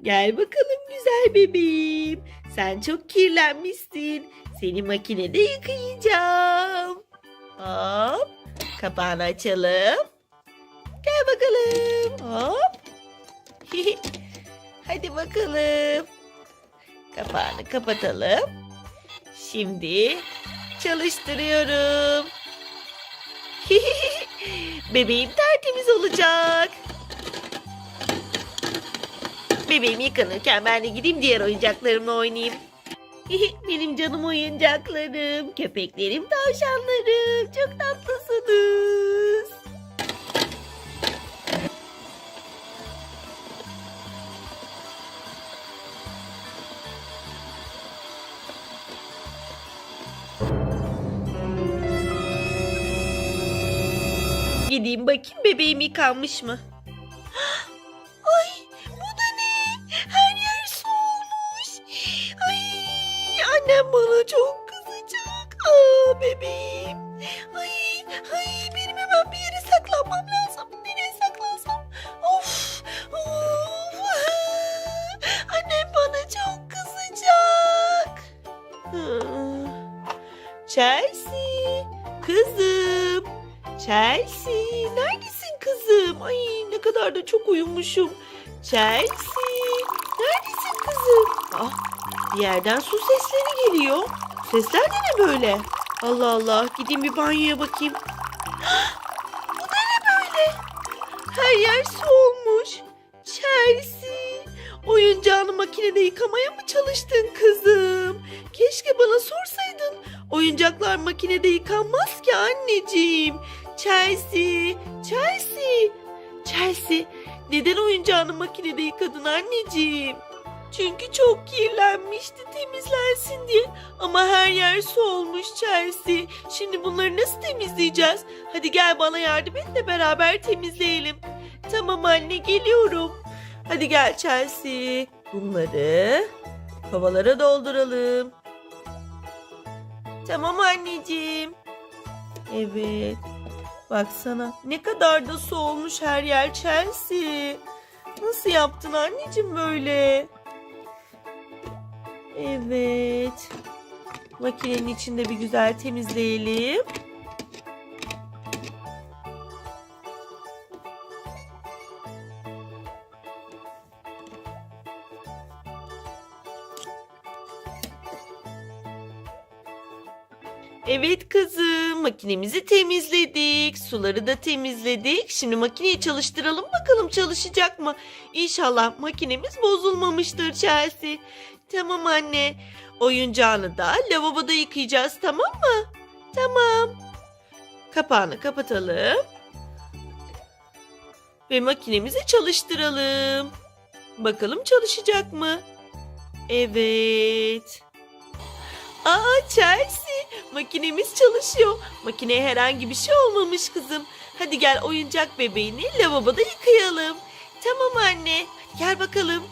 Gel bakalım güzel bebeğim. Sen çok kirlenmişsin. Seni makinede yıkayacağım. Hop. Kapağını açalım. Gel bakalım. Hop. Hadi bakalım. Kapağını kapatalım. Şimdi çalıştırıyorum. Bebeğim tertemiz olacak. Bebeğim yıkanırken ben de gideyim diğer oyuncaklarımla oynayayım. Benim canım oyuncaklarım, köpeklerim, tavşanlarım. Çok tatlısınız. Gideyim bakayım bebeğim yıkanmış mı? Ay bu da ne? Her yer su olmuş. Ay annem bana çok kızacak. Aa bebeğim. Ay benim hemen bir yere saklanmam lazım. Nereye saklansam? Of. Annem bana çok kızacak. Chelsea. Kızım. Chelsea, neredesin kızım? Ay ne kadar da çok uyumuşum. Chelsea, neredesin kızım? Ah, bir yerden su sesleri geliyor. Sesler de ne böyle? Allah Allah, gideyim bir banyoya bakayım. Bu da ne böyle? Her yer su olmuş. Chelsea, oyuncağını makinede yıkamaya mı çalıştın kızım? Keşke bana sorsaydın. Oyuncaklar makinede yıkanmaz ki anneciğim. Chelsea, Chelsea, Chelsea, neden oyuncağını makinede yıkadın anneciğim? Çünkü çok kirlenmişti temizlensin diye. Ama her yer su olmuş Chelsea. Şimdi bunları nasıl temizleyeceğiz? Hadi gel bana yardım et de beraber temizleyelim. Tamam anne geliyorum. Hadi gel Chelsea. Bunları kovalara dolduralım. Tamam anneciğim. Evet. Baksana ne kadar da su olmuş her yer Chelsea. Nasıl yaptın anneciğim böyle? Evet. Makinenin içinde bir güzel temizleyelim. Evet kızım, makinemizi temizledik, suları da temizledik. Şimdi makineyi çalıştıralım bakalım çalışacak mı? İnşallah makinemiz bozulmamıştır Chelsea. Tamam anne, oyuncağını da lavaboda yıkayacağız tamam mı? Tamam. Kapağını kapatalım. Ve makinemizi çalıştıralım. Bakalım çalışacak mı? Evet. Aa Chelsea, makinemiz çalışıyor. Makineye herhangi bir şey olmamış kızım. Hadi gel oyuncak bebeğini lavaboda yıkayalım. Tamam anne, gel bakalım.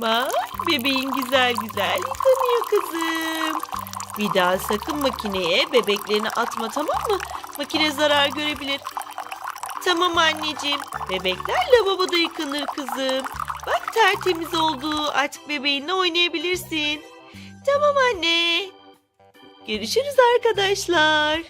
Bak bebeğin güzel güzel yıkanıyor kızım. Bir daha sakın makineye bebeklerini atma tamam mı? Makine zarar görebilir. Tamam anneciğim, bebekler lavaboda yıkanır kızım. Bak tertemiz oldu, artık bebeğinle oynayabilirsin. Tamam anne. Görüşürüz arkadaşlar.